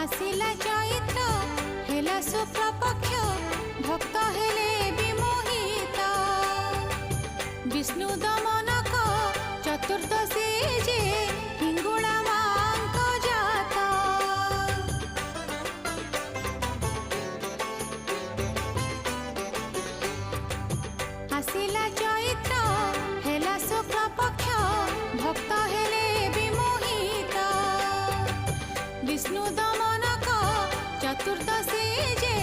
आसिला चैत्र हेला शुक्ल पक्ष भक्त हेले विमोहित विष्णु दमनक चतुर्दशी जे हिंगुला मांक जात आसिला चैत्र हेला शुक्ल पक्ष भक्त हेले विमोहित विष्णु दमनक चतुर्दशी जे